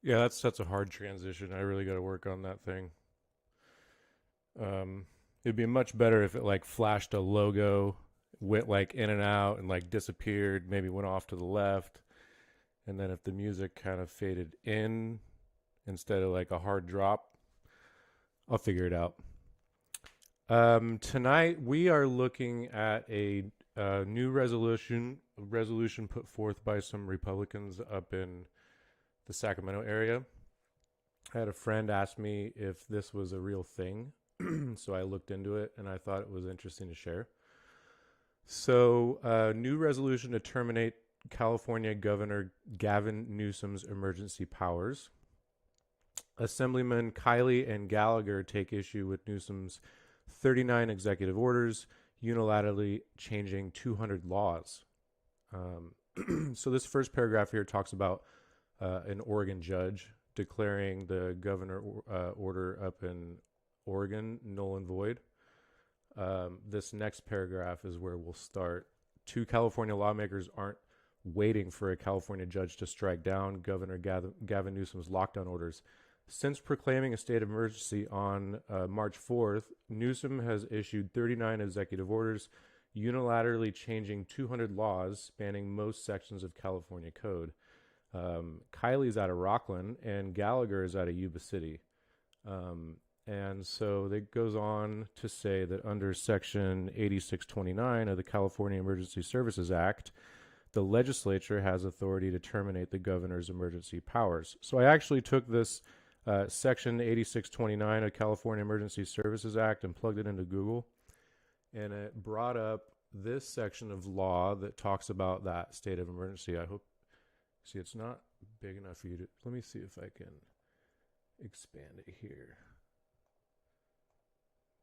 Yeah, that's such a hard transition. I really got to work on that thing. It'd be much better if it like flashed a logo, went like in and out and like disappeared, maybe went off to the left, and then if the music kind of faded in instead of like a hard drop, I'll figure it out. Tonight we are looking at a new resolution put forth by some Republicans up in the Sacramento area. I had a friend ask me if this was a real thing, so I looked into it and I thought it was interesting to share. So, new resolution to terminate California Governor Gavin Newsom's emergency powers. Assemblymen Kiley and Gallagher take issue with Newsom's 39 executive orders, unilaterally changing 200 laws. So this first paragraph here talks about an Oregon judge declaring the governor order up in Oregon null and void. This next paragraph is where we'll start. Two California lawmakers aren't waiting for a California judge to strike down Governor Gavin Newsom's lockdown orders. Since proclaiming a state of emergency on March 4th, Newsom has issued 39 executive orders, unilaterally changing 200 laws spanning most sections of California code. Kiley's out of Rockland and Gallagher is out of Yuba City. And so it goes on to say that under Section 8629 of the California Emergency Services Act, the legislature has authority to terminate the governor's emergency powers. So I actually took this Section 8629 of California Emergency Services Act and plugged it into Google, and it brought up this section of law that talks about that state of emergency. I hope, see, it's not big enough for you to, let me see if I can expand it here.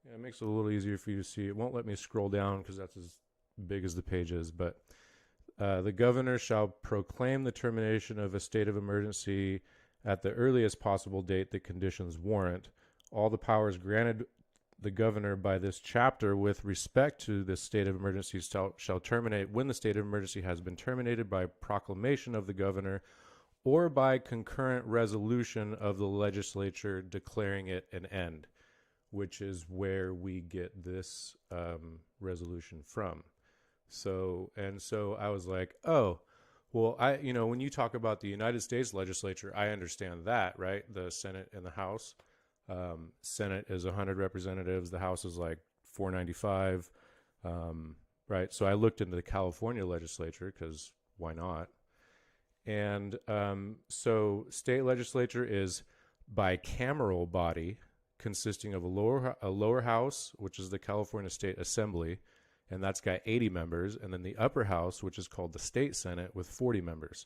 Yeah, it makes it a little easier for you to see. It won't let me scroll down because that's as big as the page is, but the governor shall proclaim the termination of a state of emergency at the earliest possible date the conditions warrant. All the powers granted the governor by this chapter with respect to this state of emergency shall terminate when the state of emergency has been terminated by proclamation of the governor or by concurrent resolution of the legislature declaring it an end, which is where we get this resolution from. So I was like, oh, well, when you talk about the United States legislature, I understand that, right? The Senate and the House. Senate is 100 representatives. The House is like 495, right? So I looked into the California legislature because why not? And so state legislature is bicameral body consisting of a lower house, which is the California State Assembly, and that's got 80 members, and then the upper house, which is called the State Senate, with 40 members.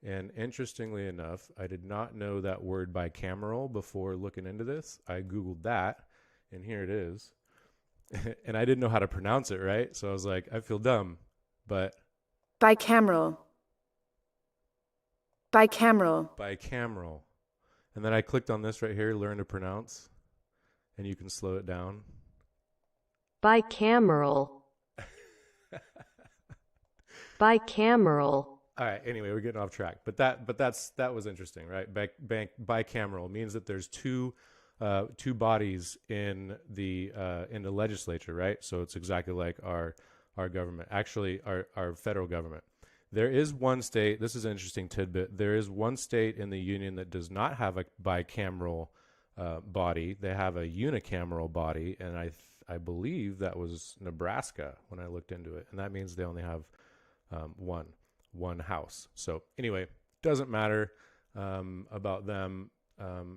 And interestingly enough, I did not know that word bicameral before looking into this. I Googled that, and here it is. And I didn't know how to pronounce it, right? So I was like, I feel dumb, but... Bicameral. Bicameral. Bicameral. And then I clicked on this right here, learn to pronounce, and you can slow it down. Bicameral. Bicameral. All right. Anyway, we're getting off track, but that was interesting, right? Bicameral means that there's two bodies in the legislature, right? So it's exactly like our government, actually our federal government. There is one state. This is an interesting tidbit. There is one state in the union that does not have a bicameral body. They have a unicameral body, and I believe that was Nebraska when I looked into it, and that means they only have one house. So anyway, doesn't matter about them.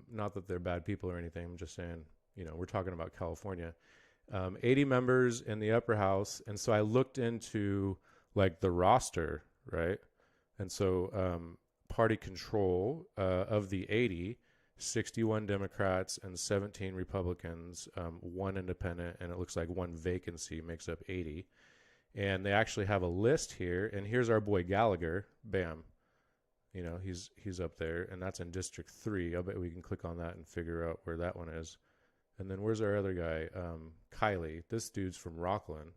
Not that they're bad people or anything. I'm just saying, we're talking about California. 80 members in the upper house, and so I looked into like the roster, right? And so party control of the 80, 61 Democrats and 17 Republicans, one independent, and it looks like one vacancy makes up 80. And they actually have a list here, and here's our boy Gallagher. Bam. He's up there, and that's in District 3. I bet we can click on that and figure out where that one is. And then where's our other guy? Kylie. This dude's from Rockland.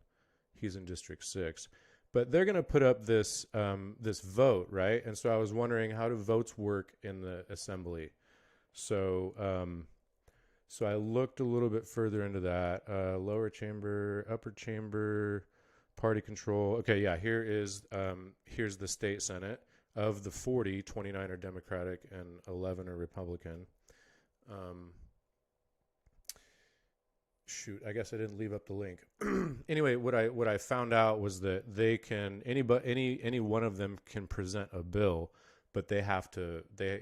He's in District 6. But they're going to put up this vote, right? And so I was wondering, how do votes work in the assembly? So I looked a little bit further into that. Lower chamber, upper chamber, party control. Okay, yeah, here's the state senate. Of the 40, 29 are Democratic and 11 are Republican. Shoot, I guess I didn't leave up the link. Anyway, what I found out was that any one of them can present a bill, but they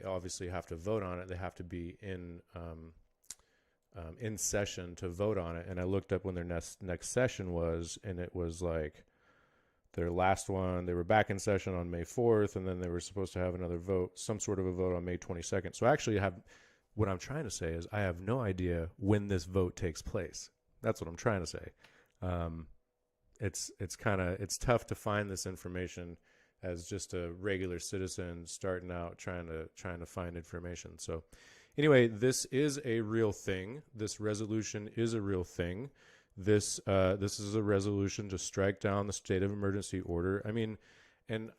obviously have to vote on it. They have to be in session to vote on it. And I looked up when their next session was, and it was like their last one. They were back in session on May 4th, and then they were supposed to have another vote, some sort of a vote on May 22nd. So actually what I'm trying to say is I have no idea when this vote takes place. That's what I'm trying to say. It's tough to find this information as just a regular citizen starting out trying to find information. So anyway, this is a real thing. This resolution is a real thing. This is a resolution to strike down the state of emergency order. I mean, and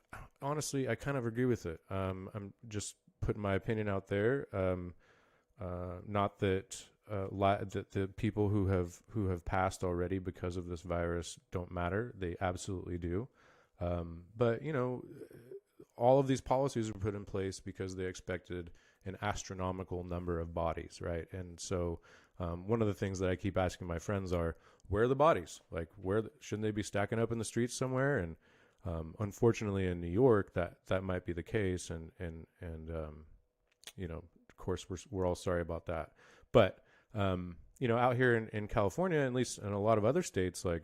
honestly, I kind of agree with it. I'm just putting my opinion out there. Not that that the people who have passed already because of this virus don't matter. They absolutely do. But all of these policies were put in place because they expected an astronomical number of bodies, right? And so one of the things that I keep asking my friends are, where are the bodies? Like, shouldn't they be stacking up in the streets somewhere? And unfortunately, in New York, that might be the case. And of course, we're all sorry about that. But out here in California, at least in a lot of other states, like,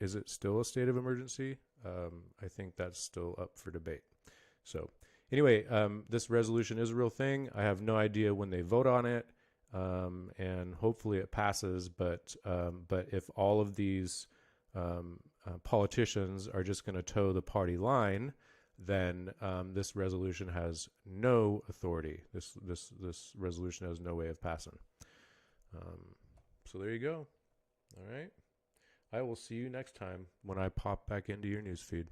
is it still a state of emergency? I think that's still up for debate. So anyway, this resolution is a real thing. I have no idea when they vote on it. And hopefully it passes. But if all of these politicians are just going to toe the party line, then this resolution has no authority. This resolution has no way of passing. So there you go. All right. I will see you next time when I pop back into your newsfeed.